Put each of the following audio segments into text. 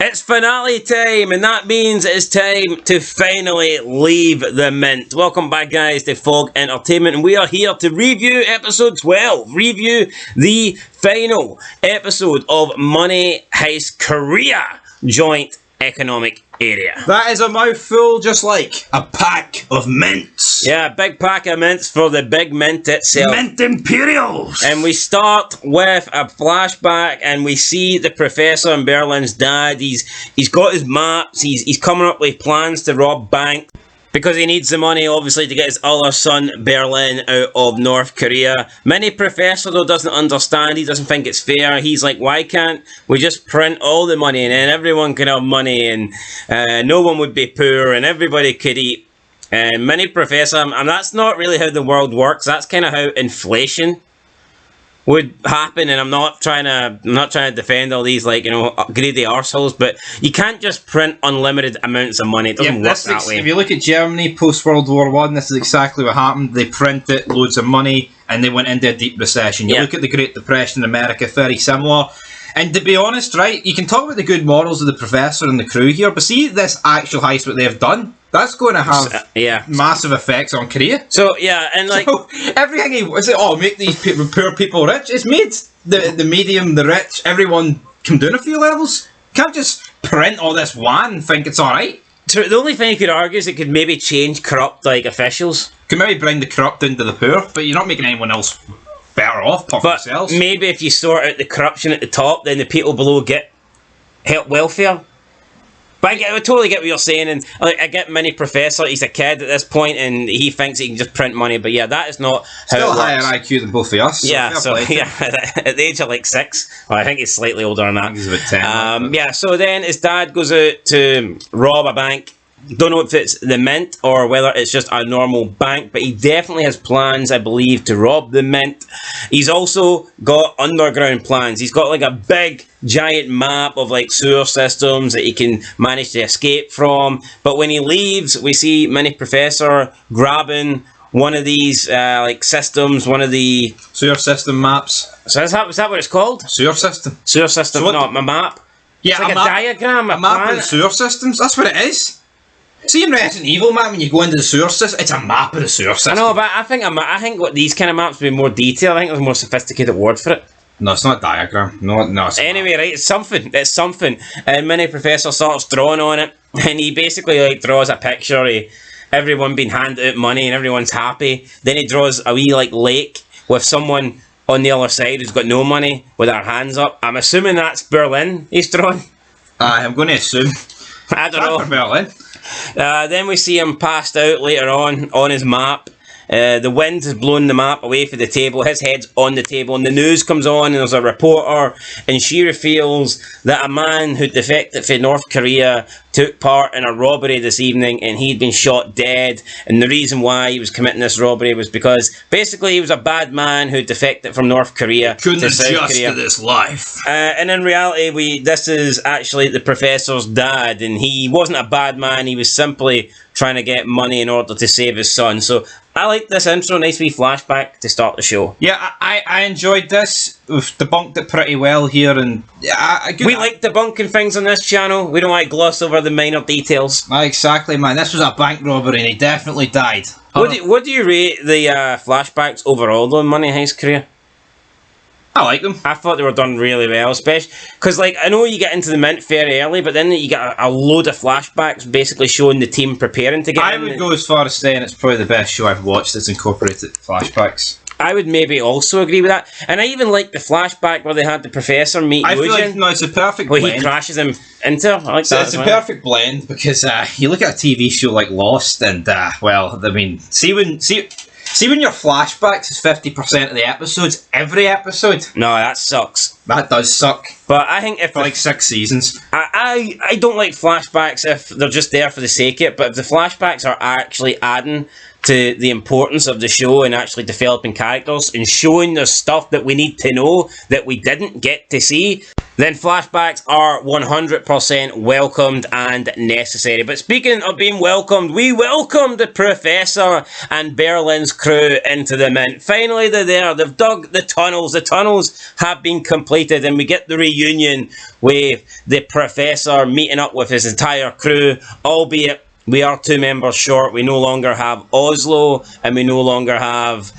It's finale time, and that means it's time to finally leave the mint. Welcome back, guys, to Fog Entertainment, and we are here to review episode 12. Review the final episode of Money Heist Korea Joint Economic Area. That is a mouthful, just like a pack of mints. Yeah, big pack of mints for the big mint itself. Mint Imperials! And we start with a flashback, and we see the professor and Berlin's dad. He's got his maps. He's coming up with plans to rob banks because he needs the money, obviously, to get his other son Berlin out of North Korea. Mini Professor, though, doesn't understand. He doesn't think it's fair. He's like, why can't we just print all the money and then everyone can have money and no one would be poor and everybody could eat. And Mini Professor, and that's not really how the world works. That's kind of how inflation would happen, and I'm not trying to defend all these, like, you know, greedy arseholes, but you can't just print unlimited amounts of money. It doesn't work that way. If you look at Germany post World War One, this is exactly what happened. They printed loads of money and they went into a deep recession. You look at the Great Depression in America, very similar. And to be honest, right, you can talk about the good morals of the professor and the crew here, but see this actual heist, what they've done, that's going to have massive effects on Korea. So, yeah, and like... So, everything he... Is it, make these poor people rich? It's made the medium, the rich, everyone come down a few levels. You can't just print all this wine and think it's alright. So the only thing you could argue is it could maybe change corrupt, like, officials. Could maybe bring the corrupt into the poor, but you're not making anyone else better off, apart from themselves. Maybe if you sort out the corruption at the top, then the people below get help welfare. But I totally get what you're saying, and like, I get Mini Professor, he's a kid at this point, and he thinks he can just print money, but yeah, that is not how Still it works. higher IQ than both of us. So at the age of like 6, well, I think he's slightly older than that. He's about 10. Yeah, so then his dad goes out to rob a bank. Don't know if it's the mint or whether it's just a normal bank, but he definitely has plans, I believe, to rob the mint. He's also got underground plans. He's got like a big giant map of like sewer systems that he can manage to escape from. But when he leaves, we see Mini Professor grabbing one of these like systems, one of the sewer system maps. So is that what it's called? Sewer system. Sewer system, so not my map. Yeah, it's like a diagram, a map of the sewer systems. That's what it is. See in Resident Evil, man, when you go into the sewer system, it's a map of the sewer system. I know, but I think what these kind of maps would be more detailed. I think there's a more sophisticated word for it. No, it's not a diagram. No. Anyway, right, it's something. And Mini Professor starts drawing on it, and he basically like draws a picture of everyone being handed out money and everyone's happy. Then he draws a wee like lake with someone on the other side who's got no money with their hands up. I'm assuming that's Berlin he's drawing. I'm going to assume. I don't know. For Berlin. Then we see him passed out later on his map. The wind has blown the map away from the table. His head's on the table, and the news comes on, and there's a reporter, and she reveals that a man who defected from North Korea took part in a robbery this evening, and he'd been shot dead. And the reason why he was committing this robbery was because basically he was a bad man who defected from North Korea to South Korea. To this life. And in reality, this is actually the professor's dad, and he wasn't a bad man. He was simply trying to get money in order to save his son. So I like this intro, nice wee flashback to start the show. Yeah, I enjoyed this. We've debunked it pretty well here, and we like debunking things on this channel. We don't like gloss over the minor details. Exactly, man. This was a bank robbery, and he definitely died. What do you rate the flashbacks overall, though, in Money Heist Korea? I like them. I thought they were done really well, especially because, like, I know you get into the mint very early, but then you get a load of flashbacks basically showing the team preparing to get in. I would go as far as saying it's probably the best show I've watched that's incorporated flashbacks. I would maybe also agree with that. And I even like the flashback where they had the professor meet I feel Woojin. like, it's a perfect where blend. He crashes him into her. I like that. It's a perfect blend because you look at a TV show like Lost and, well, I mean, see when your flashbacks is 50% of the episodes, every episode. No, that sucks. That does suck. But I think for like 6 seasons. I don't like flashbacks if they're just there for the sake of it, but if the flashbacks are actually adding to the importance of the show and actually developing characters and showing the stuff that we need to know that we didn't get to see, then flashbacks are 100% welcomed and necessary. But speaking of being welcomed, we welcomed the Professor and Berlin's crew into the Mint. Finally, they're there. They've dug the tunnels. The tunnels have been completed, and we get the reunion with the Professor meeting up with his entire crew, albeit we are 2 members short. We no longer have Oslo, and we no longer have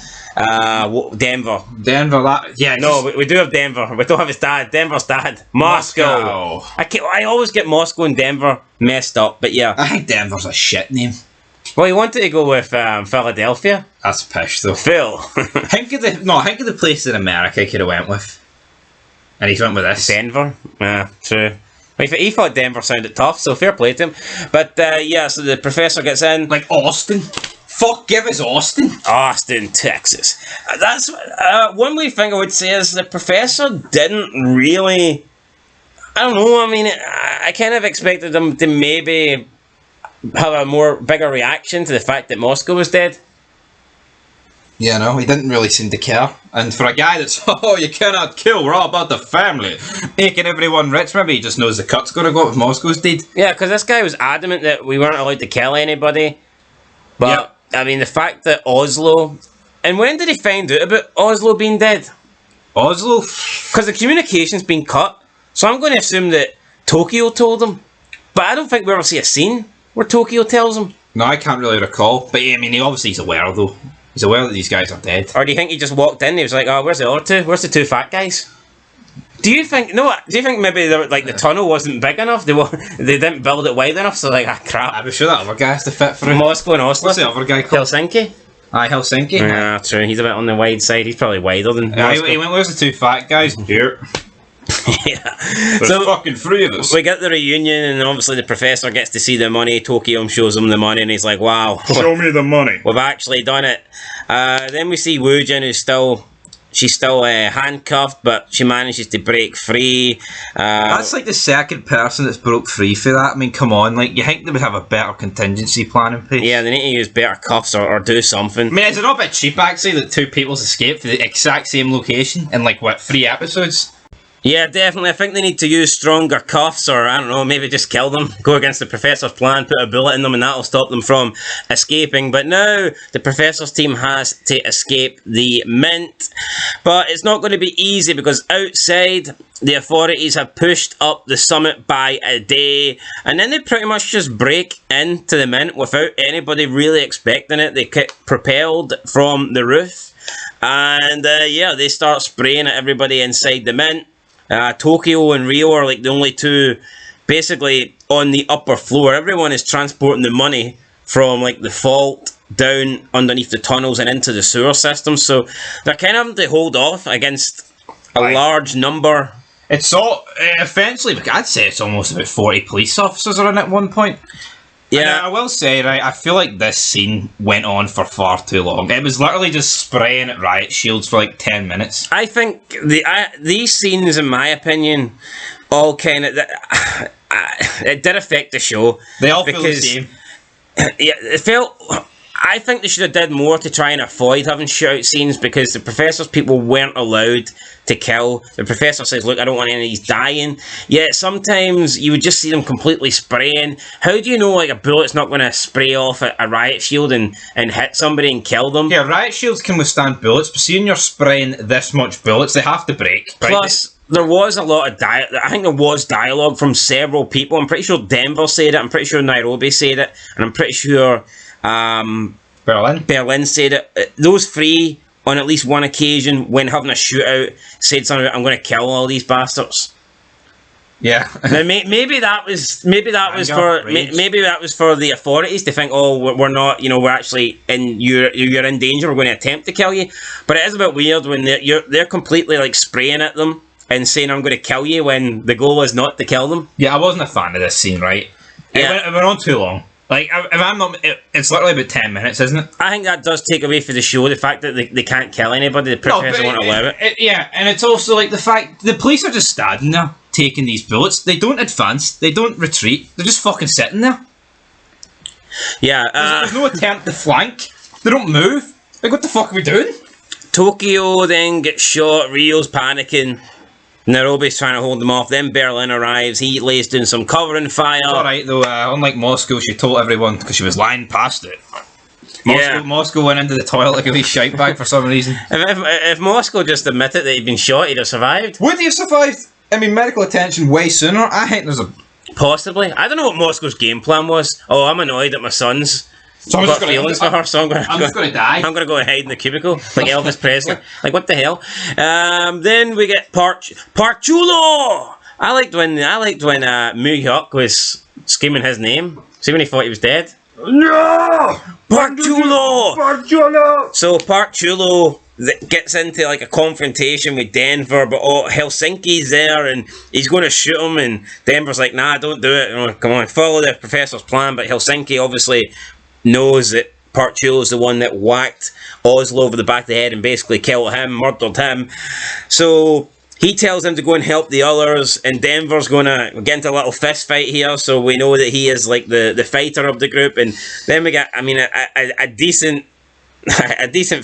Denver. We do have Denver. We don't have his dad. Denver's dad. Moscow. I always get Moscow and Denver messed up, but yeah. I think Denver's a shit name. Well, he wanted to go with Philadelphia. That's pish, though. Phil. Think of the place in America he could have went with. And he's went with this. Denver. Yeah, true. He thought Denver sounded tough, so fair play to him. But so the Professor gets in. Like Austin. Fuck, give us Austin. Austin, Texas. That's one wee thing I would say is the Professor didn't really. I don't know. I mean, I kind of expected him to maybe have a bigger reaction to the fact that Moscow was dead. Yeah, no, he didn't really seem to care. And for a guy that's, you cannot kill, we're all about the family, making everyone rich, maybe he just knows the cut's going to go up if Moscow's dead. Yeah, because this guy was adamant that we weren't allowed to kill anybody. But. Yep. I mean, the fact that Oslo... And when did he find out about Oslo being dead? Oslo? Because the communication's been cut. So I'm going to assume that Tokyo told him. But I don't think we ever see a scene where Tokyo tells him. No, I can't really recall. But I mean, he's aware, though. He's aware that these guys are dead. Or do you think he just walked in and he was like, where's the other two? Where's the 2 fat guys? Do you think maybe the tunnel wasn't big enough? They didn't build it wide enough, so crap. I'm sure that other guy has to fit for it. Moscow and Oslo. What's the other guy called? Helsinki. Aye, Helsinki. Yeah, true. He's a bit on the wide side. He's probably wider than Moscow. He went, where's the 2 fat guys? Here. Yeah. There's fucking 3 of us. We get the reunion, and obviously the Professor gets to see the money. Tokyo shows him the money, and he's like, wow. Show me the money. We've actually done it. Then we see Woojin, who's she's still handcuffed, but she manages to break free. That's like the second person that's broke free for that. I mean, come on, like, you think they would have a better contingency plan in place? Yeah, they need to use better cuffs or do something. I mean, is it not a bit cheap, actually, that 2 people's escaped for the exact same location in, 3 episodes? Yeah, definitely. I think they need to use stronger cuffs, or I don't know, maybe just kill them, go against the Professor's plan, put a bullet in them, and that'll stop them from escaping. But now the Professor's team has to escape the Mint. But it's not going to be easy, because outside, the authorities have pushed up the summit by a day, and then they pretty much just break into the Mint without anybody really expecting it. They get propelled from the roof, and they start spraying at everybody inside the Mint. Tokyo and Rio are like the only 2 basically on the upper floor. Everyone is transporting the money from the vault down underneath the tunnels and into the sewer system, so they're kind of having to hold off against a large number. It's all eventually, I'd say it's almost about 40 police officers are in at one point. Yeah, and I will say, right, I feel like this scene went on for far too long. It was literally just spraying at riot shields for 10 minutes. I think these scenes, in my opinion, all kind of it did affect the show. They all feel the same. Yeah, it felt. I think they should have did more to try and avoid having shootout scenes, because the Professor's people weren't allowed to kill. The Professor says, look, I don't want any of these dying. Yet sometimes you would just see them completely spraying. How do you know a bullet's not going to spray off a riot shield and hit somebody and kill them? Yeah, riot shields can withstand bullets, but seeing you're spraying this much bullets, they have to break. Right? Plus, there was a lot of I think there was dialogue from several people. I'm pretty sure Denver said it, I'm pretty sure Nairobi said it, and I'm pretty sure Berlin said it. Those 3, on at least one occasion, when having a shootout, said something about, I'm going to kill all these bastards. Yeah. Now, maybe that was for the authorities to think, we're not, we're actually you're in danger, we're going to attempt to kill you. But it is a bit weird when they're completely spraying at them and saying, I'm going to kill you, when the goal is not to kill them. Yeah, I wasn't a fan of this scene, right? It went on too long. If I'm not, it's literally about 10 minutes, isn't it? I think that does take away from the show, the fact that they can't kill anybody, the Professor won't allow it. Yeah, and it's also the fact, the police are just standing there, taking these bullets. They don't advance, they don't retreat, they're just fucking sitting there. Yeah. There's no attempt to flank, they don't move. What the fuck are we doing? Tokyo then gets shot, Rio's panicking. Nairobi's trying to hold them off. Then Berlin arrives. He lays down some covering fire. It's alright though, unlike Moscow, she told everyone because she was lying past it. Moscow went into the toilet like a wee shite bag for some reason. If Moscow just admitted that he'd been shot, he'd have survived. Would he have survived? I mean, medical attention way sooner. I think there's a... Possibly. I don't know what Moscow's game plan was. Oh, I'm annoyed at my sons. So I'm got feelings for her, so I'm just going to die. I'm going to go and hide in the cubicle like Elvis Presley. Like, what the hell? Then we get Park Chulo. I liked when Moo Hyuk was screaming his name. See when he thought he was dead? No! Park Chulo! Park Chulo! So Park Chulo gets into like a confrontation with Denver, but Helsinki's there and he's going to shoot him, and Denver's like, nah, don't do it. Oh, come on, follow the professor's plan. But Helsinki obviously knows that Park Chulo's the one that whacked Oslo over the back of the head and basically killed him, murdered him. So he tells him to go and help the others, and Denver's going to get into a little fist fight here, so we know that he is like the fighter of the group. And then we get, I mean, a decent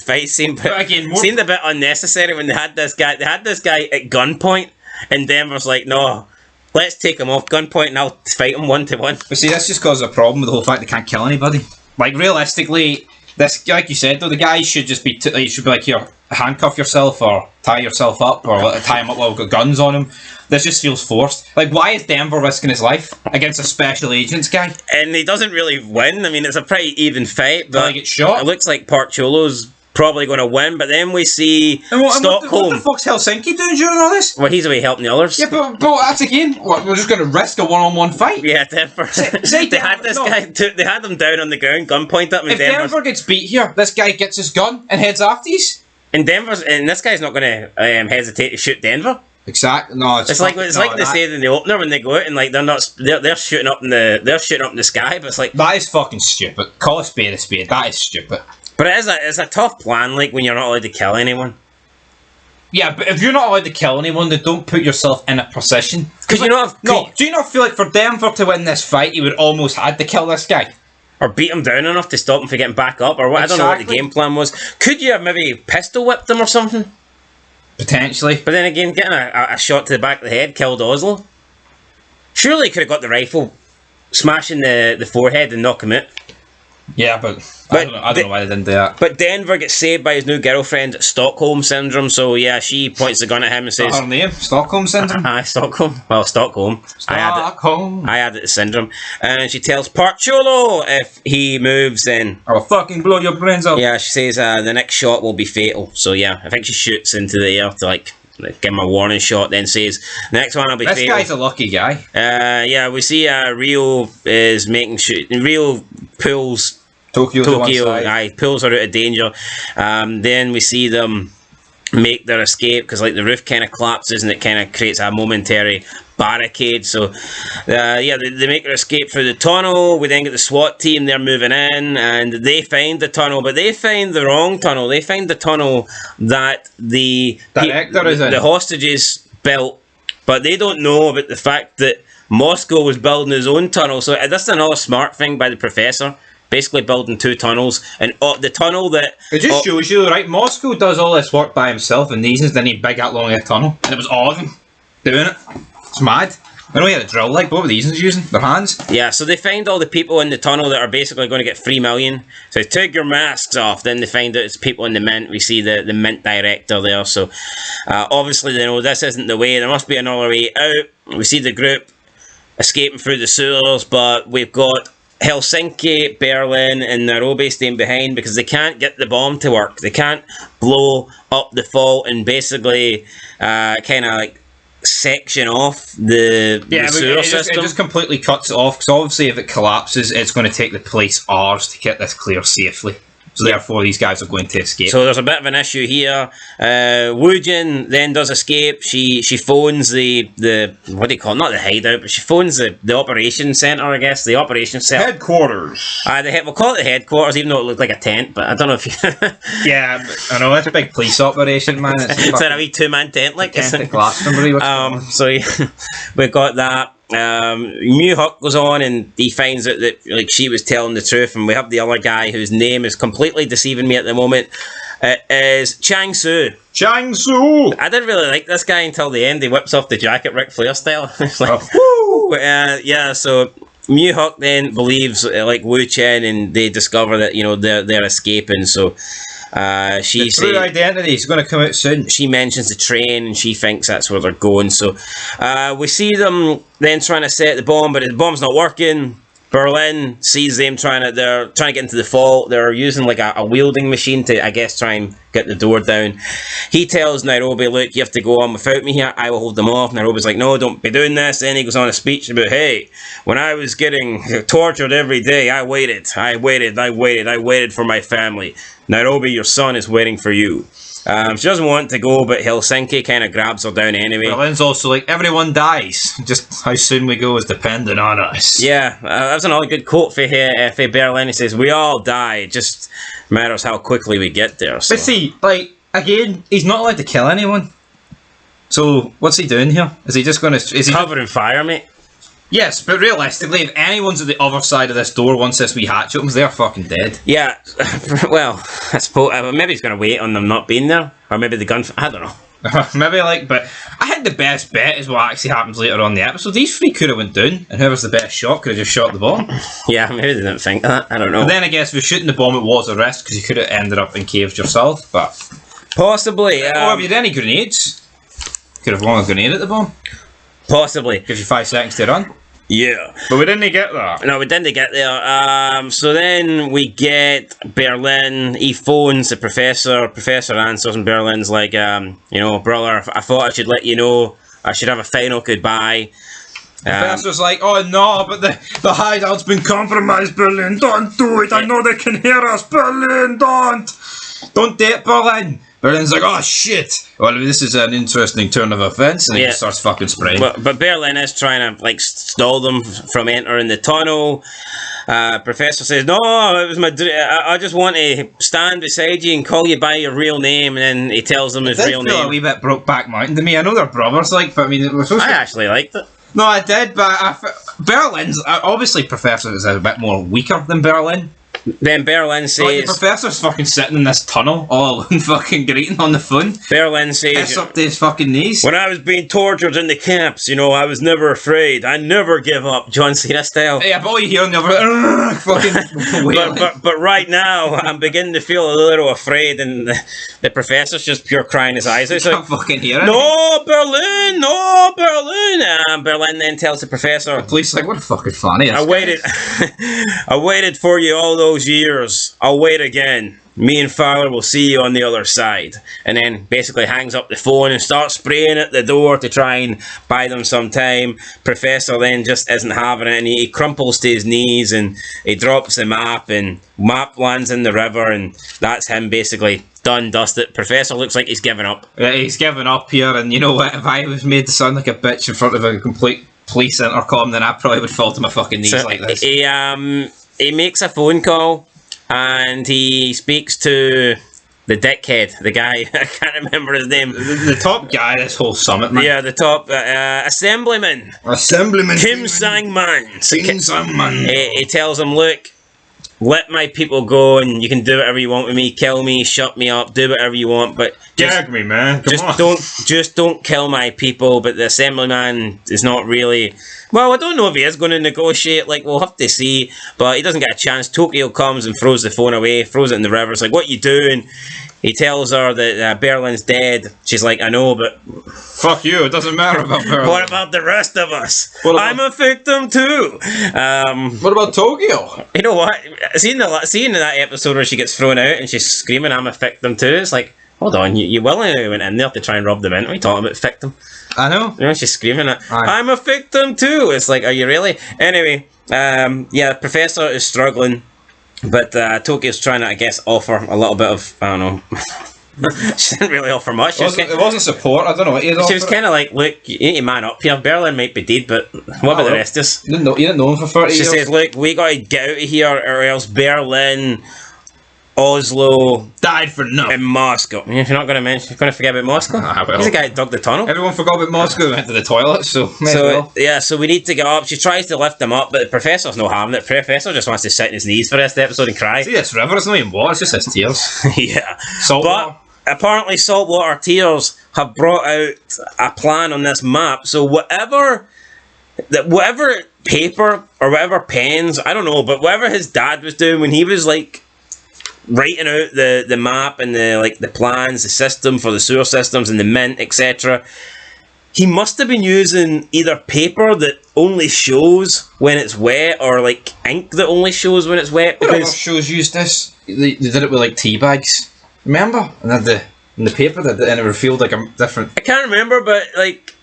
fight scene, but again, seemed a bit unnecessary when they had this guy at gunpoint, and Denver's like, no, let's take him off gunpoint and I'll fight him 1-1. But see, this just causes a problem with the whole fact they can't kill anybody. Like, realistically, this, like you said though, the guy should just be like, here, handcuff yourself or tie yourself up or tie him up while we've got guns on him. This just feels forced. Like, why is Denver risking his life against a special agents guy? And he doesn't really win. I mean, it's a pretty even fight, but he gets shot. It looks like Park Cholo's probably going to win, but then we see Stockholm. What the fuck's Helsinki doing during all this? Well, he's away helping the others. Yeah, but that's again, we're just going to risk a one-on-one fight? Yeah, Denver. They had him down on the ground, gun point at him. If Denver gets beat here, this guy gets his gun and heads after these. And this guy's not going to hesitate to shoot Denver. Exactly. No, it's like they said in the opener when they go out and like they're shooting up in the sky, but it's like that is fucking stupid. Call a spade a spade. That is stupid. But it's a tough plan, like when you're not allowed to kill anyone. Yeah, but if you're not allowed to kill anyone, then don't put yourself in a position. Because do you not feel like for Denver to win this fight, he would almost had to kill this guy? Or beat him down enough to stop him from getting back up, or what? Exactly. I don't know what the game plan was. Could you have maybe pistol whipped him or something? Potentially. But then again, getting a shot to the back of the head killed Oslo. Surely he could have got the rifle, smashing the forehead and knock him out. Yeah, but I don't know why they didn't do that. But Denver gets saved by his new girlfriend, Stockholm Syndrome, so yeah, she points the gun at him and says... her name? Stockholm Syndrome? Stockholm. Well, Stockholm. I added the syndrome. And she tells Park Cholo if he moves, then... I'll fucking blow your brains out. Yeah, she says the next shot will be fatal. So yeah, I think she shoots into the air to like give him a warning shot, then says next one will be fatal. This guy's a lucky guy. Yeah, we see Rio is making Rio pulls Tokyo pulls her out of danger. Then we see them make their escape because like the roof kind of collapses and it kind of creates a momentary barricade. So they make their escape through the tunnel. We then get the SWAT team. They're moving in and they find the tunnel, but they find the wrong tunnel. They find the tunnel that the hostages built, but they don't know about the fact that Moscow was building his own tunnel. So that's another smart thing by the professor. Basically building two tunnels, and the tunnel that... It just shows you, right, Moscow does all this work by himself, and these didn't need big that long a tunnel, and it was all of them doing it. It's mad. I know he had a drill, like, what were these using? Their hands? Yeah, so they find all the people in the tunnel that are basically going to get 3 million. So take your masks off, then they find out it's people in the Mint. We see the Mint director there, so obviously they know this isn't the way, there must be another way out. We see the group escaping through the sewers, but we've got Helsinki, Berlin and Nairobi staying behind because they can't get the bomb to work. They can't blow up the fault and basically kind of like section off the sewer system. It just completely cuts it off because obviously if it collapses it's going to take the police hours to get this clear safely. So therefore these guys are going to escape. So there's a bit of an issue here. Woojin then does escape. She phones the what do you call it? Not the hideout, but she phones the operation centre, I guess. The operation centre. Headquarters. We'll call it the headquarters, even though it looked like a tent, but I don't know if you... Yeah, I know, it's a big police operation, man. It's a wee two-man tent, like. Tent at Glastonbury. So we've got that. Moo Hyuk goes on and he finds out that like she was telling the truth, and we have the other guy whose name is completely deceiving me at the moment. It is Chang Su. Chang Su! I didn't really like this guy until the end. He whips off the jacket Ric Flair style. It's like, yeah, so Mew Huk then believes like Wu Chen, and they discover that, you know, they're escaping. So she the true identity is going to come out soon. She mentions the train, and she thinks that's where they're going. So we see them then trying to set the bomb, but the bomb's not working. Berlin sees them they're trying to get into the vault. They're using like a wielding machine to, I guess, try and get the door down. He tells Nairobi, look, you have to go on without me here. I will hold them off. Nairobi's like, no, don't be doing this. Then he goes on a speech about, hey, when I was getting tortured every day, I waited for my family. Nairobi, your son is waiting for you. She doesn't want to go, but Helsinki kind of grabs her down anyway. Berlin's also like, everyone dies. Just how soon we go is dependent on us. Yeah, that's another good quote for Berlin. He says, we all die. It just matters how quickly we get there. So. But see, like, again, he's not allowed to kill anyone. So, what's he doing here? Is he just going to... Is he covered in fire, mate? Yes, but realistically, if anyone's at the other side of this door once this wee hatch opens, they're fucking dead. Yeah, well, I suppose maybe he's going to wait on them not being there, or maybe the gun. I don't know. Maybe but I think the best bet is what actually happens later on in the episode. These three could have went down, and whoever's the best shot could have just shot the bomb. Yeah, maybe they didn't think that. I don't know. But then I guess if you're shooting the bomb, it was a risk because you could have ended up in caves yourself. But possibly. Have you had any grenades? Could have flung a grenade at the bomb. Possibly. Gives you 5 seconds to run. Yeah. But we didn't get that. No, we didn't get there. So then we get Berlin. He phones the professor. Professor answers, and Berlin's like, you know, brother, I thought I should let you know. I should have a final goodbye. Professor's like, oh no, but the hideout's been compromised, Berlin. Don't do it. I know they can hear us. Berlin, don't. Don't date Berlin. Berlin's like, oh shit. Well, this is an interesting turn of events, and he just starts fucking spraying. But Berlin is trying to like stall them from entering the tunnel. Professor says, no, it was my I just want to stand beside you and call you by your real name, and then he tells them his real name. A wee bit Brokeback Mountain to me. I know they're brothers, like, but I mean, we're supposed I actually liked it. No, I did, but Berlin's obviously Professor is a bit more weaker than Berlin. Then Berlin says... Like, the professor's fucking sitting in this tunnel, all alone, fucking greeting on the phone. Berlin says... Piss up to his fucking knees. When I was being tortured in the camps, you know, I was never afraid. I never give up, John Cena style. Yeah, but all you hear on the other... fucking... but right now, I'm beginning to feel a little afraid, and the professor's just pure crying his eyes out. He's like, fucking hear it. No, Berlin! No, Berlin! Berlin then tells the professor... The police like, what a fucking funny. I waited for you all those years. I'll wait again. Me and Fowler will see you on the other side. And then basically hangs up the phone and starts spraying at the door to try and buy them some time. Professor then just isn't having it, and he crumples to his knees and he drops the map, and map lands in the river, and that's him basically done, dusted. Professor looks like he's given up. Yeah, he's given up here, and you know what, if I was made to sound like a bitch in front of a complete police intercom, then I probably would fall to my fucking knees like this. He makes a phone call, and he speaks to the dickhead, the guy, I can't remember his name. The top guy this whole summit, man. Yeah, the top assemblyman. Kim Sangman. He tells him, look, let my people go, and you can do whatever you want with me. Kill me, shut me up, do whatever you want, but gag me, man. Just don't kill my people. But the assemblyman is not really... Well, I don't know if he is going to negotiate. Like, we'll have to see. But he doesn't get a chance. Tokyo comes and throws the phone away, throws it in the river. It's like, what you doing? He tells her that Berlin's dead. She's like, I know, but... Fuck you, it doesn't matter about Berlin. What about the rest of us? I'm a victim too. What about Tokyo? You know what? Seeing that episode where she gets thrown out and she's screaming, I'm a victim too, it's like, hold on, you willingly went in there to try and rob the mint. What are you talking about, victim? I know. You know, she's screaming at, I'm a victim too. It's like, are you really? Anyway, yeah, Professor is struggling, but Tokyo's trying to, I guess, offer a little bit of, I don't know. She didn't really offer much. It wasn't support. I don't know what he She was kind of like, look, you need to man up here. Berlin might be dead, but what about the rest of us? You didn't know him for 30 years. She says, look, we got to get out of here, or else Berlin Oslo, Died for nothing. and Moscow. If you're not going to mention, you're going to forget about Moscow. Well. He's the guy that dug the tunnel. Everyone forgot about Moscow and went to the toilet, so yeah, so we need to get up. She tries to lift him up, but the professor's not having it. The professor just wants to sit in his knees for the rest of the episode and cry. See this river, it's not even water, it's just his tears. Yeah. Saltwater. But apparently saltwater tears have brought out a plan on this map. So whatever paper or whatever pens, I don't know, but whatever his dad was doing when he was like writing out the map and the plans, the system for the sewer systems and the mint, etc. He must have been using either paper that only shows when it's wet or like ink that only shows when it's wet. What other shows used this? They did it with like tea bags. Remember? And had the paper and it revealed like a different. I can't remember, but like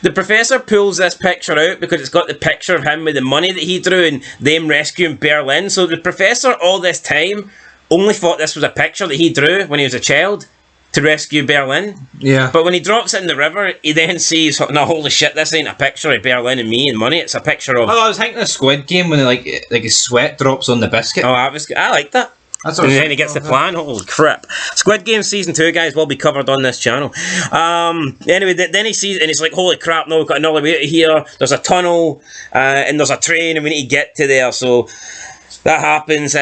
the professor pulls this picture out because it's got the picture of him with the money that he drew and them rescuing Berlin. So the professor all this time only thought this was a picture that he drew when he was a child to rescue Berlin. Yeah. But when he drops it in the river, he then sees, no, holy shit, this ain't a picture of Berlin and me and money. It's a picture of. Oh, I was thinking of Squid Game when like his sweat drops on the biscuit. Oh, I like that. That's what and then he gets the plan. Holy crap! Squid Game season 2, guys, will be covered on this channel. Anyway, then he sees and he's like, "Holy crap! No, we've got another way out of here. There's a tunnel and there's a train, and we need to get to there." So that happens.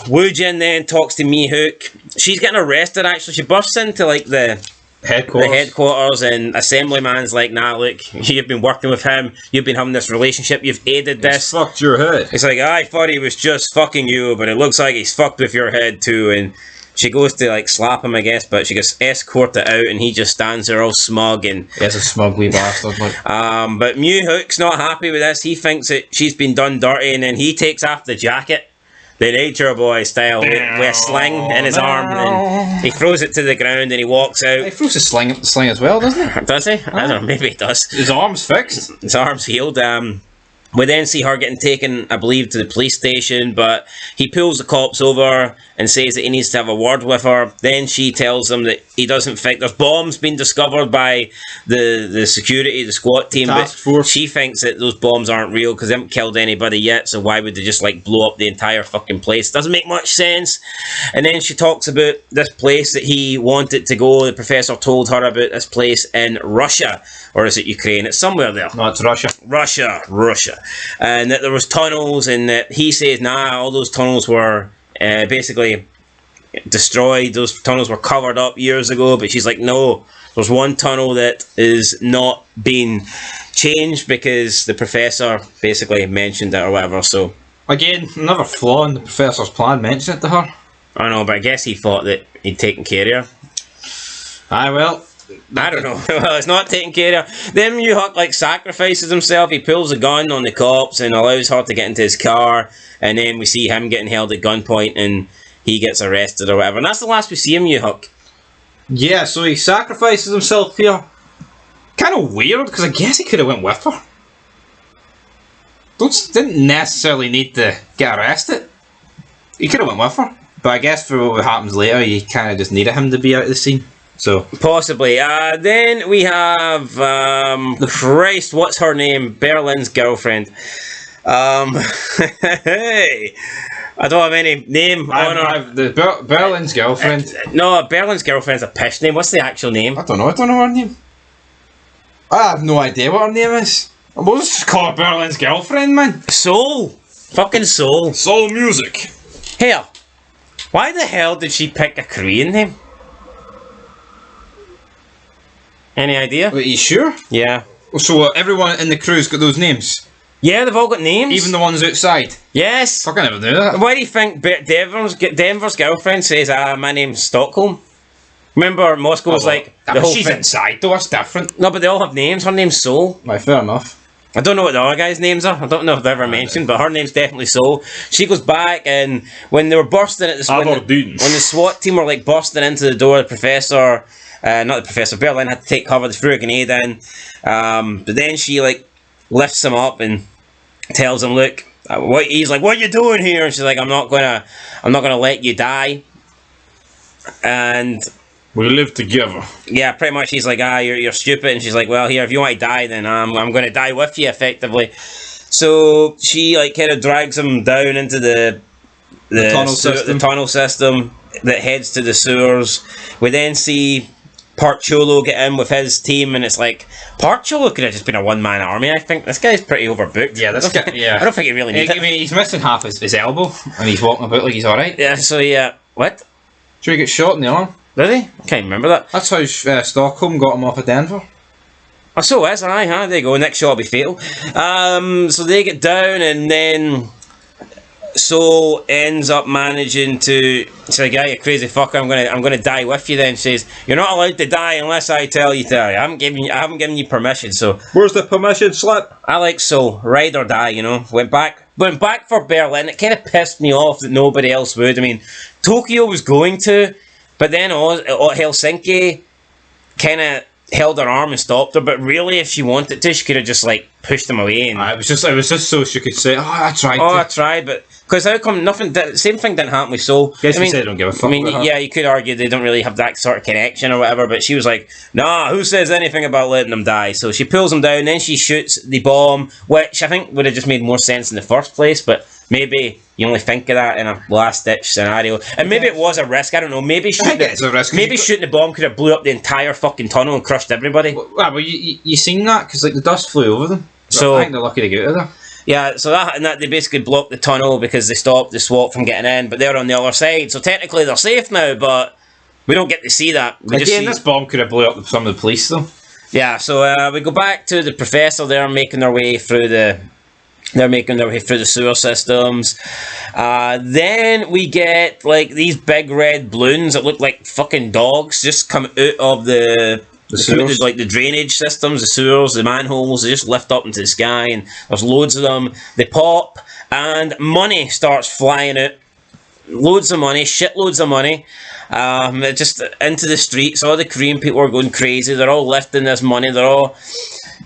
Woo Jin then talks to Mi Hook. She's getting arrested. Actually, she bursts into like the headquarters, and Assemblyman's like, "Nah, look, you've been working with him. You've been having this relationship. You've aided this. He's fucked your head." It's like, I thought he was just fucking you, but it looks like he's fucked with your head too. And she goes to like slap him, I guess, but she gets escorted out, and he just stands there all smug and. He's a smug wee bastard. Like. But Mi Hook's not happy with this. He thinks that she's been done dirty, and then he takes off the jacket. The Nature Boy style with a sling in his arm, and he throws it to the ground and he walks out. He throws the sling as well, doesn't he? Does he? I don't know, maybe he does. His arm's fixed. His arm's healed. We then see her getting taken, I believe, to the police station, but he pulls the cops over and says that he needs to have a word with her. Then she tells him that he doesn't think there's bombs being discovered by the security, the SWAT team, Task force. She thinks that those bombs aren't real because they haven't killed anybody yet, so why would they just like blow up the entire fucking place? Doesn't make much sense. And then she talks about this place that he wanted to go. The professor told her about this place in Russia, or is it Ukraine? It's somewhere there. No, it's Russia. Russia. And that there was tunnels, and that he says, nah, all those tunnels were basically destroyed. Those tunnels were covered up years ago, but she's like, no, there's one tunnel that is not being changed because the professor basically mentioned it or whatever. So again, another flaw in the professor's plan. Mention it to her. I know, but I guess he thought that he'd taken care of her. Aye, well, I don't know. Well, it's not taken care of. Then Mi Hook like sacrifices himself. He pulls a gun on the cops and allows her to get into his car. And then we see him getting held at gunpoint and he gets arrested or whatever. And that's the last we see of Mi Hook. Yeah, so he sacrifices himself here. Kind of weird because I guess he could have went with her. Didn't necessarily need to get arrested. He could have went with her. But I guess for what happens later, you kind of just needed him to be out of the scene. So possibly. Then we have Christ, what's her name? Berlin's girlfriend. Hey, I don't have any name on her. Berlin's girlfriend. No, Berlin's girlfriend's a pish name. What's the actual name? I don't know her name. I have no idea what her name is. We'll just call her Berlin's girlfriend, man. Soul. Fucking Soul. Soul music. Here, why the hell did she pick a Korean name? Any idea? Wait, are you sure? Yeah. So everyone in the crew's got those names? Yeah, they've all got names. Even the ones outside? Yes. Fucking never knew that. Why do you think Denver's girlfriend says, my name's Stockholm? Remember, Moscow was like... But she's inside though, that's different. No, but they all have names. Her name's Soul. Right, fair enough. I don't know what the other guys' names are. I don't know if they ever mentioned, but her name's definitely Soul. She goes back, and when they were bursting at this... when the SWAT team were like bursting into the door, the professor... not the professor, Berlin had to take cover, they threw a grenade in. But then she like lifts him up and tells him, look, he's like, what are you doing here? And she's like, I'm not gonna let you die. And we live together. Yeah, pretty much he's like, you're stupid. And she's like, well, here, if you want to die, then I'm gonna die with you, effectively. So she like kind of drags him down into the the tunnel system that heads to the sewers. We then see Park Cholo get in with his team, and it's like Park Cholo could have just been a one-man army. I think this guy's pretty overbooked. Yeah, this guy. Yeah, I don't think he really needs it. I mean, he's missing half his elbow, and he's walking about like he's all right. Yeah. So yeah, what? Sure, he got shot in the arm. Did he? I can't remember that. That's how Stockholm got him off of Denver. Oh, so is aye, huh? There you go. Next shot will be fatal. So they get down, and then So ends up managing to say, "Guy, you crazy fucker! I'm gonna die with you." Then says, "You're not allowed to die unless I tell you to. I haven't given you permission." So where's the permission slip? I like so ride or die. Went back for Berlin. It kind of pissed me off that nobody else would. I mean, Tokyo was going to, but then Helsinki kind of held her arm and stopped her. But really, if she wanted to, she could have just pushed them away. And it was just so she could say, I tried. I tried, but because how come same thing didn't happen with Soul? Guess we said don't give a fuck. I mean, yeah, you could argue they don't really have that sort of connection or whatever, but she was like, "Nah, who says anything about letting them die?" So she pulls them down, then she shoots the bomb, which I think would have just made more sense in the first place, but maybe you only think of that in a last-ditch scenario, and maybe it was a risk. I don't know. Maybe shooting the bomb could have blew up the entire fucking tunnel and crushed everybody. Well, you seen that because the dust flew over them. So I think they're lucky to get out of there. Yeah, so that they basically blocked the tunnel because they stopped the SWAT from getting in, but they're on the other side, so technically they're safe now, but we don't get to see that. This bomb could have blew up some of the police, though. Yeah, so we go back to the professor. They're making their way through the sewer systems. Then we get these big red balloons that look like fucking dogs just come out of the sewers, the drainage systems, the sewers, the manholes. They just lift up into the sky, and there's loads of them. They pop, and money starts flying out. Loads of money, shitloads of money. Just into the streets. All the Korean people are going crazy. They're all lifting this money. They're all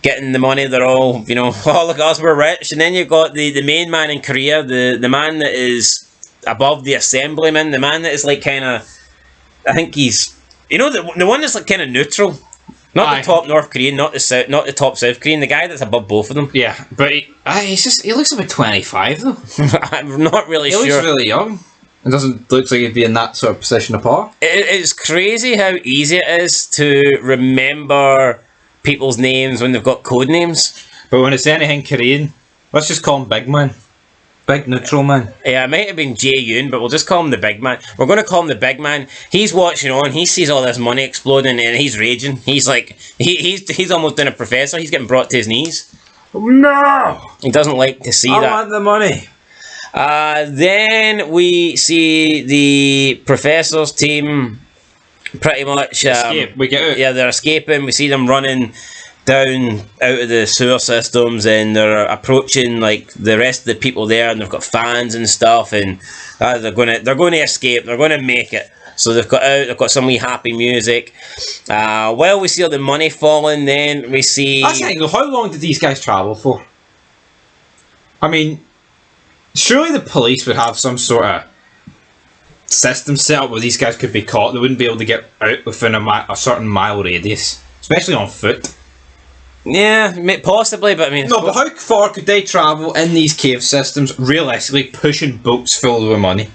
getting the money. They're all, oh, look at us, we're rich. And then you've got the main man in Korea, the man that is above the assemblyman, the man that is kind of, I think he's, the one that's kind of neutral. Not the top North Korean, not the top South Korean, the guy that's above both of them. Yeah, but he looks about 25 though. I'm not really sure. He looks really young. It doesn't look like he'd be in that sort of position of power. It's crazy how easy it is to remember people's names when they've got code names. But when it's anything Korean, let's just call him Big Man. Big neutral man. Yeah, it might have been Jae-yoon, but we'll just call him the Big Man. We're going to call him the Big Man. He's watching on. He sees all this money exploding, and he's raging. He's he's almost done a professor. He's getting brought to his knees. No! He doesn't like to see that. I want the money. Then we see the professor's team pretty much escape. We get out. Yeah, they're escaping. We see them running down out of the sewer systems, and they're approaching the rest of the people there, and they've got fans and stuff, and they're going to escape. They're going to make it. So they've got out. They've got some wee happy music. Well, we see all the money falling. Then we see. That's the thing, though. How long did these guys travel for? I mean, surely the police would have some sort of system set up where these guys could be caught. They wouldn't be able to get out within a certain mile radius, especially on foot. Yeah, possibly, but I mean... No, but how far could they travel in these cave systems, realistically, pushing boats full of money?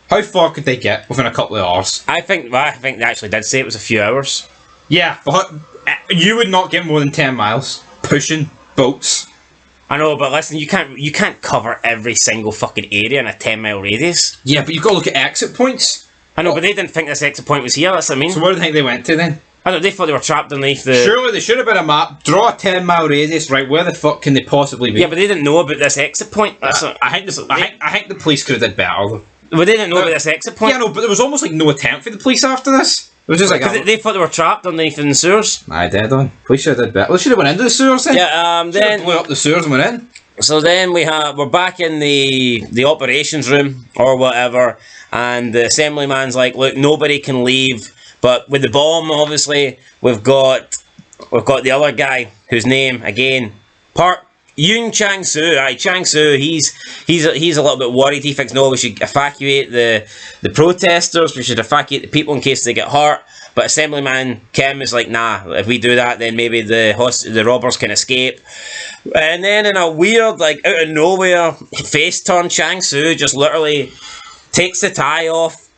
How far could they get within a couple of hours? I think they actually did say it was a few hours. Yeah, but you would not get more than 10 miles pushing boats. I know, but listen, you can't cover every single fucking area in a 10-mile radius. Yeah, but you've got to look at exit points. I know, but they didn't think this exit point was here, that's what I mean. So where do you think they went to then? I don't know, they thought they were trapped underneath the... Surely there should have been a map, draw a 10-mile radius, right, where the fuck can they possibly be? Yeah, but they didn't know about this exit point. I think the police could have did better, though. Well, they didn't know about this exit point. Yeah, no, but there was almost no attempt for the police after this. It was just they thought they were trapped underneath in the sewers. Aye, dead on. Police should have did better. Well, they should have went into the sewers then. Yeah, then... blew up the sewers and went in. So then we're back in the operations room, or whatever, and the assemblyman's like, look, nobody can leave. But with the bomb, obviously, we've got the other guy whose name again, Park Chang-soo. Aye, Chang-soo. He's a little bit worried. He thinks no, we should evacuate the protesters. We should evacuate the people in case they get hurt. But Assemblyman Kim is like, nah. If we do that, then maybe the robbers can escape. And then in a weird, out of nowhere, face turn, Chang-soo just literally takes the tie off,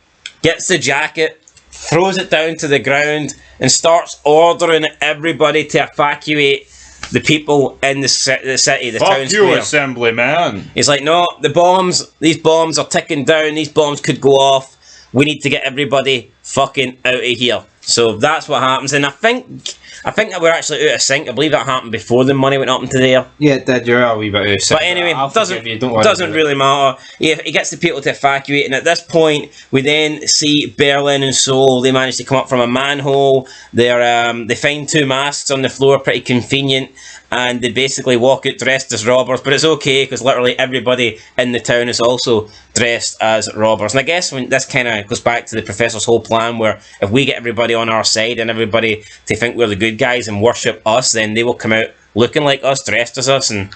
gets the jacket, throws it down to the ground, and starts ordering everybody to evacuate the people in the city, the town square. Assemblyman. He's like, no, these bombs are ticking down, these bombs could go off. We need to get everybody fucking out of here. So that's what happens, and I think that we're actually out of sync. I believe that happened before the money went up into the air. Yeah, it did. You're a wee bit out of sync. But anyway, doesn't really matter. He gets the people to evacuate, and at this point, we then see Berlin and Seoul. They manage to come up from a manhole. They find 2 masks on the floor, pretty convenient, and they basically walk out dressed as robbers. But it's okay because literally everybody in the town is also dressed as robbers. And I guess when this kind of goes back to the professor's whole plan, where if we get everybody on our side and everybody to think we're the good guys and worship us, then they will come out looking like us, dressed as us, and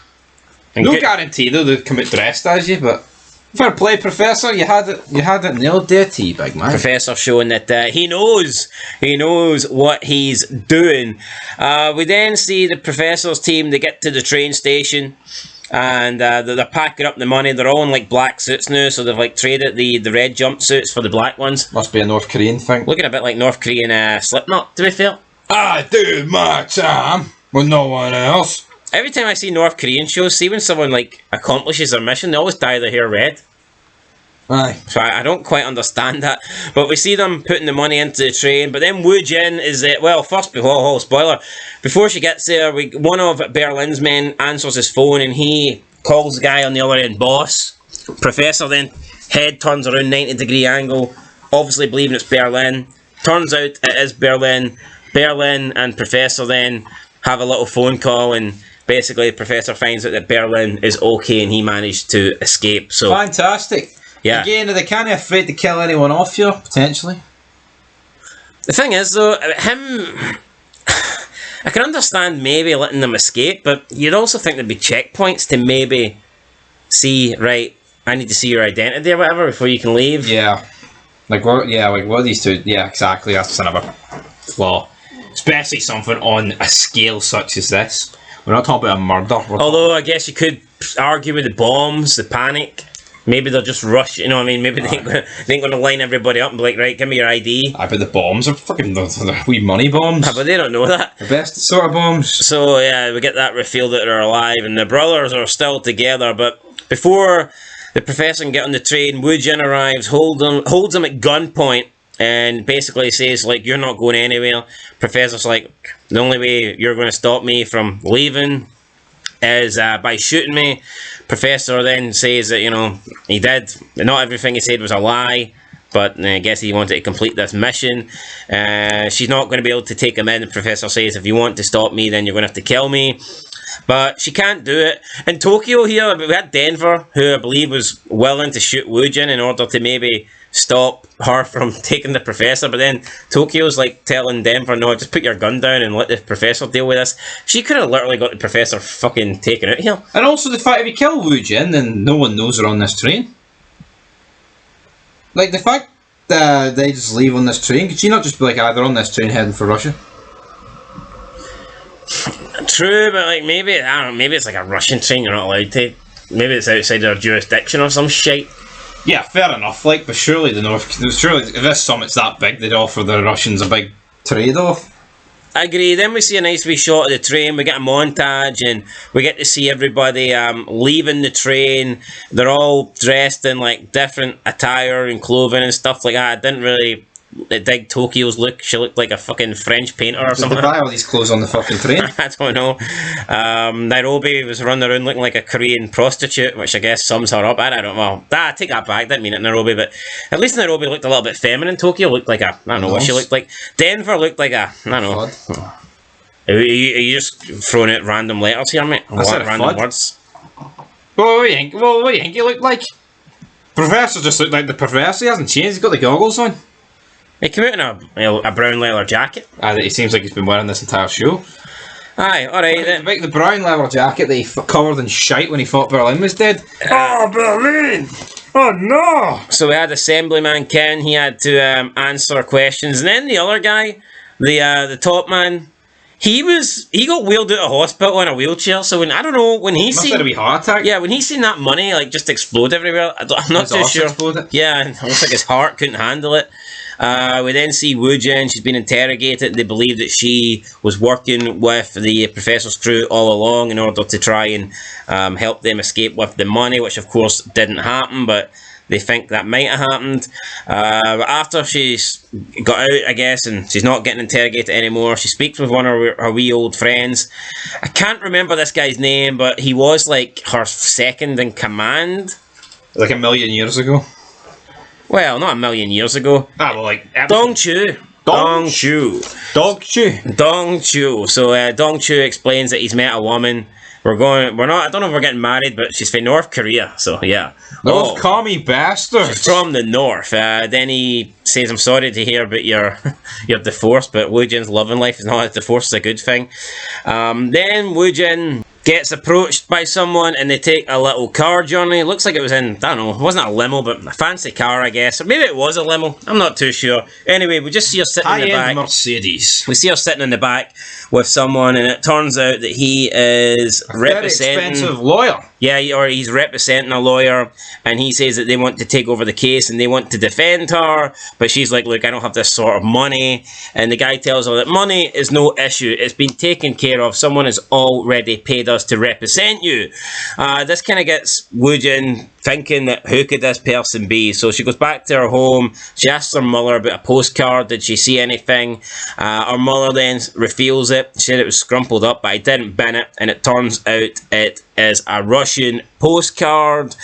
no guarantee though they'll come out dressed as you, but fair play, Professor. You had it nailed there, T, big man. Professor showing that he knows what he's doing. We then see the Professor's team. They get to the train station, and they're packing up the money. They're all in like black suits now, so they've like traded the red jumpsuits for the black ones. Must be a North Korean thing. Looking a bit like North Korean Slipknot, to be fair. I do my time with no one else. Every time I see North Korean shows, see when someone like accomplishes their mission, they always dye their hair red. Aye. So I don't quite understand that. But we see them putting the money into the train. But then Woo Jin is spoiler. Before she gets there, one of Berlin's men answers his phone and he calls the guy on the other end boss. Professor then head turns around 90-degree angle, obviously believing it's Berlin. Turns out it is Berlin. Berlin and Professor then have a little phone call, and basically the Professor finds out that Berlin is okay and he managed to escape. So fantastic. Yeah. Again, are they kind of afraid to kill anyone off here, potentially? The thing is, though, him... I can understand maybe letting them escape, but you'd also think there'd be checkpoints to maybe see, right, I need to see your identity or whatever before you can leave. Yeah. Like what are these two? Yeah, exactly. That's another flaw. Especially something on a scale such as this. We're not talking about a murder. Although, I guess you could argue with the bombs, the panic. Maybe they'll just rush, you know what I mean? Maybe they ain't going to line everybody up and be like, right, give me your ID. I bet the bombs are fucking the wee money bombs. But they don't know that. The best sort of bombs. So, yeah, we get that reveal that they're alive, and the brothers are still together, but before the Professor can get on the train, Woo Jin arrives, holds him at gunpoint, and basically says, like, you're not going anywhere. Professor's like, the only way you're going to stop me from leaving is by shooting me. Professor then says that, you know, he did. Not everything he said was a lie, but I guess he wanted to complete this mission. She's not going to be able to take him in. The Professor says, if you want to stop me, then you're going to have to kill me. But she can't do it. In Tokyo here, we had Denver, who I believe was willing to shoot Woo Jin in order to maybe stop her from taking the Professor, but then Tokyo's like telling Denver, no, just put your gun down and let the Professor deal with this. She could have literally got the Professor fucking taken out here. And also the fact if you kill Woo Jin, then no one knows they're on this train. Like the fact that they just leave on this train, could she not just be like, they're on this train heading for Russia? True, but like maybe, I don't know, maybe it's like a Russian train you're not allowed to. Maybe it's outside their jurisdiction or some shit. Yeah, fair enough. Like, but surely if this summit's that big, they'd offer the Russians a big trade-off. I agree. Then we see a nice wee shot of the train. We get a montage, and we get to see everybody leaving the train. They're all dressed in like different attire and clothing and stuff like that. I didn't really dig Tokyo's look. She looked like a fucking French painter or something. Did they buy all these clothes on the fucking train? I don't know. Nairobi was running around looking like a Korean prostitute, which I guess sums her up. I don't know. I take that back. Didn't mean it, Nairobi, but at least Nairobi looked a little bit feminine. Tokyo looked like a, I don't know what she looked like. Denver looked like a, I don't know. Are you just throwing out random letters here, mate? Random words? Well, what do you think he looked like? Professor just looked like the Professor. He hasn't changed. He's got the goggles on. He came out in a brown leather jacket. He seems like he's been wearing this entire show. Aye, alright then. Like the brown leather jacket that he covered in shite when he thought Berlin was dead. Oh, Berlin! Oh no! So we had Assemblyman Ken, he had to answer questions. And then the other guy, the top man, He got wheeled out of hospital in a wheelchair. So when he Must seen have had a wee heart attack. yeah, when he seen that money like just explode everywhere, I'm not His too arse sure. exploded. Yeah, and it looks like his heart couldn't handle it. We then see Wu Jin. She's been interrogated. They believe that she was working with the professor's crew all along in order to try and help them escape with the money, which of course didn't happen, but they think that might have happened. After she's got out, I guess, and she's not getting interrogated anymore, she speaks with one of her wee old friends. I can't remember this guy's name, but he was like her second in command. Like a million years ago. Well, not a million years ago. Well, like... Dong Chu. Dong Chu. Dong Chu. Dong Chu. So Dong Chu explains that he's met a woman. I don't know if we're getting married, but she's from North Korea, so yeah. Those commie bastards. She's from the north. Then he says, I'm sorry to hear about your divorce, but Woo Jin's loving life is not a divorce, it's a good thing. Then Woo Jin gets approached by someone and they take a little car journey. It looks like it was in, I don't know, it wasn't a limo, but a fancy car, I guess. Or maybe it was a limo. I'm not too sure. Anyway, we just see her sitting in the back. Mercedes. We see her sitting in the back with someone, and it turns out that he is representing... Very expensive lawyer. Yeah, or he's representing a lawyer, and he says that they want to take over the case and they want to defend her, but she's like, look, I don't have this sort of money, and the guy tells her that money is no issue, it's been taken care of, someone has already paid us to represent you. This kind of gets Woo Jin thinking that who could this person be, so she goes back to her home, she asks her mother about a postcard, did she see anything? Her mother then reveals it, she said it was scrumpled up, but I didn't bin it, and it turns out it is a Russian postcard.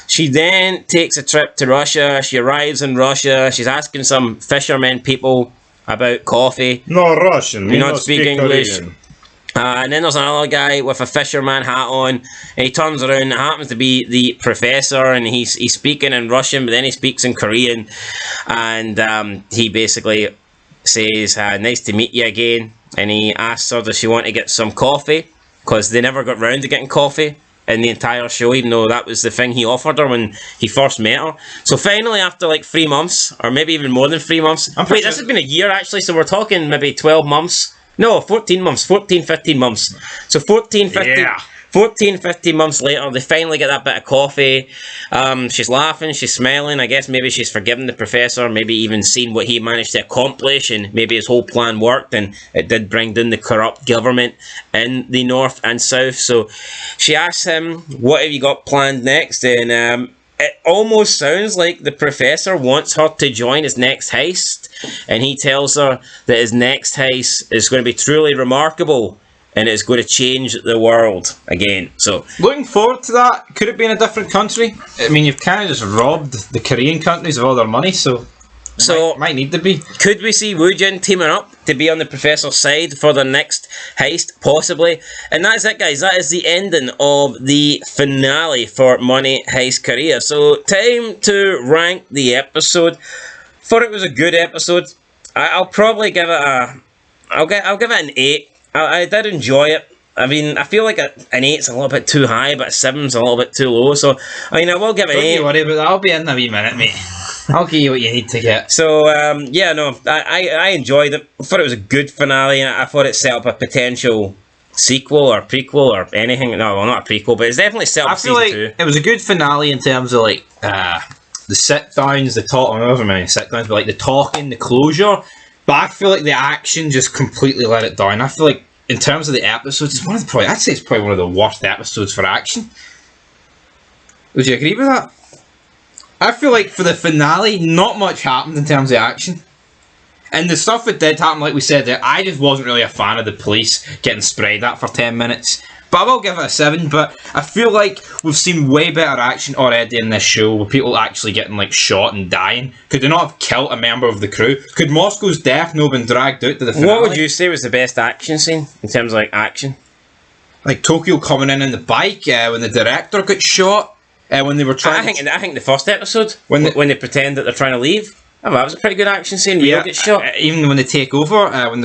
She then takes a trip to Russia. She arrives in Russia. She's asking some fishermen people about coffee. No Russian. You don't speak English. And then there's another guy with a fisherman hat on, and he turns around. It happens to be the professor, and he's speaking in Russian, but then he speaks in Korean, and he basically says, "Nice to meet you again." And he asks her, does she want to get some coffee? Because they never got round to getting coffee in the entire show, even though that was the thing he offered her when he first met her. So finally, after like 3 months, or maybe even more than 3 months. Wait, this has been a year actually, so we're talking maybe 12 months. No, 14 months, 14, 15 months. So 14, 15... Yeah. 14, 15 months later, they finally get that bit of coffee. She's laughing, she's smiling. I guess maybe she's forgiven the professor, maybe even seen what he managed to accomplish, and maybe his whole plan worked, and it did bring down the corrupt government in the north and south. So she asks him, what have you got planned next? And it almost sounds like the professor wants her to join his next heist, and he tells her that his next heist is going to be truly remarkable, and it's going to change the world again. So looking forward to that. Could it be in a different country? I mean, you've kind of just robbed the Korean countries of all their money, so might need to be. Could we see Woo Jin teaming up to be on the professor's side for the next heist? Possibly. And that's it, guys. That is the ending of the finale for Money Heist Korea. So time to rank the episode. Thought it was a good episode. I'll probably give it I'll give it an 8. I did enjoy it. I mean, I feel like an 8's a little bit too high, but a 7's a little bit too low. So, I mean, I will give it an 8. Don't you worry about that. I'll be in a wee minute, mate. I'll give you what you need to get. So, yeah, no, I enjoyed it. I thought it was a good finale, and I thought it set up a potential sequel or prequel or anything. No, well, not a prequel, but it's definitely set up season 2. I feel like it was a good finale in terms of, like, the sit-downs, the talk, I don't know if many sit-downs, but, like, the talking, the closure. But I feel like the action just completely let it down. I feel like, in terms of the episodes, I'd say it's probably one of the worst episodes for action. Would you agree with that? I feel like for the finale, not much happened in terms of action. And the stuff that did happen, like we said, I just wasn't really a fan of the police getting sprayed at for 10 minutes. But I will give it a 7, but I feel like we've seen way better action already in this show, with people actually getting, like, shot and dying. Could they not have killed a member of the crew? Could Moscow's death not have been dragged out to the finale? What would you say was the best action scene, in terms of, like, action? Like Tokyo coming in the bike, when the director got shot, when they were trying I think the first episode, when they pretend that they're trying to leave. Oh, that was a pretty good action scene. Yeah, get shot. Even when they take over, when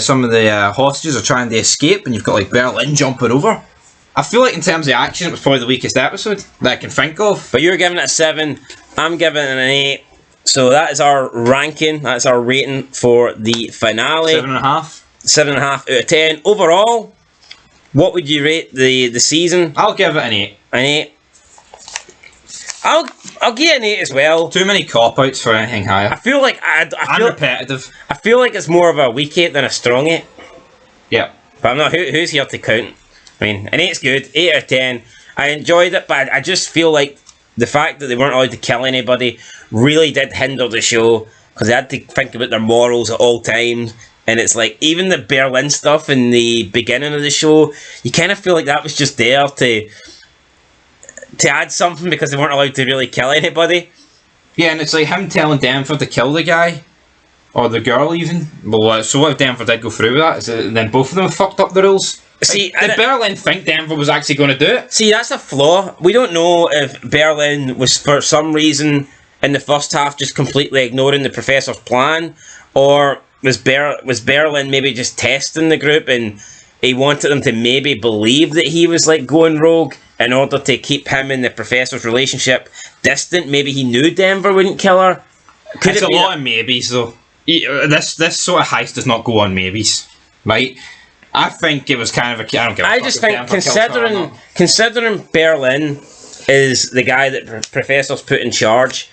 some of the hostages are trying to escape, and you've got like Berlin jumping over. I feel like in terms of action, it was probably the weakest episode that I can think of. But you're giving it a 7. I'm giving it an 8. So that is our ranking. That's our rating for the finale. 7.5. 7.5 out of 10. Overall, what would you rate the season? I'll give it an 8. An 8. I'll give it an 8 as well. Too many cop-outs for anything higher. I feel like And repetitive. I feel like it's more of a weak 8 than a strong 8. Yeah. But I'm not. Who's here to count? I mean, an 8's good. 8 out of 10. I enjoyed it, but I just feel like the fact that they weren't allowed to kill anybody really did hinder the show, because they had to think about their morals at all times. And it's like, even the Berlin stuff in the beginning of the show, you kind of feel like that was just there to add something, because they weren't allowed to really kill anybody. Yeah, and it's like him telling Denver to kill the guy. Or the girl, even. Well, so what if Denver did go through with that? Is it then both of them fucked up the rules? See, did Berlin think Denver was actually going to do it? See, that's a flaw. We don't know if Berlin was, for some reason, in the first half, just completely ignoring the Professor's plan, or was Berlin maybe just testing the group, and he wanted them to maybe believe that he was like going rogue in order to keep him and the Professor's relationship distant. Maybe he knew Denver wouldn't kill her. It's a lot of maybes, though. This sort of heist does not go on maybes, right? I think it was kind of a. I don't give a fuck. I just think, considering Berlin is the guy that Professor's put in charge,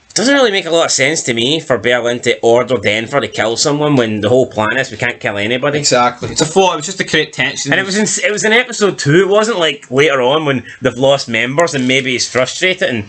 it doesn't really make a lot of sense to me for Berlin to order Denver to kill someone when the whole plan is we can't kill anybody. Exactly. It's a flaw. It was just to create tension. And it was in episode 2. It wasn't like later on when they've lost members and maybe he's frustrated and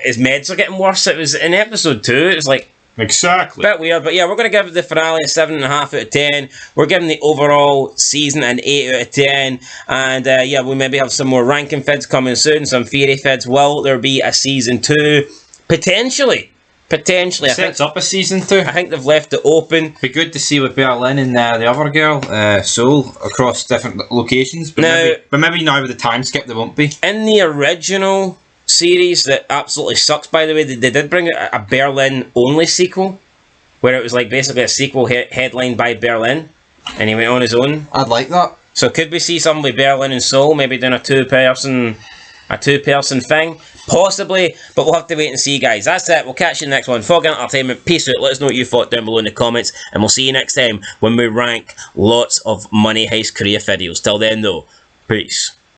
his meds are getting worse. It was in episode 2. It was like. Exactly. Bit weird, but yeah, we're going to give the finale a 7.5 out of 10. We're giving the overall season an 8 out of 10. And yeah, we maybe have some more ranking vids coming soon, some theory vids. Will there be a season 2? Potentially. Sets up a season 2. I think they've left it open. Be good to see with Berlin and the other girl, Seoul, across different locations. But maybe now with the time skip, there won't be. In the original series that absolutely sucks, by the way, they did bring a Berlin only sequel where it was like basically a sequel headlined by Berlin and he went on his own. I'd like that. So could we see something with Berlin and Seoul maybe doing a two-person thing? Possibly, but we'll have to wait and see, guys. That's it. We'll catch you in the next one. Fog Entertainment, peace out. Let us know what you thought down below in the comments, and we'll see you next time when we rank lots of Money Heist Korea videos. Till then though, peace.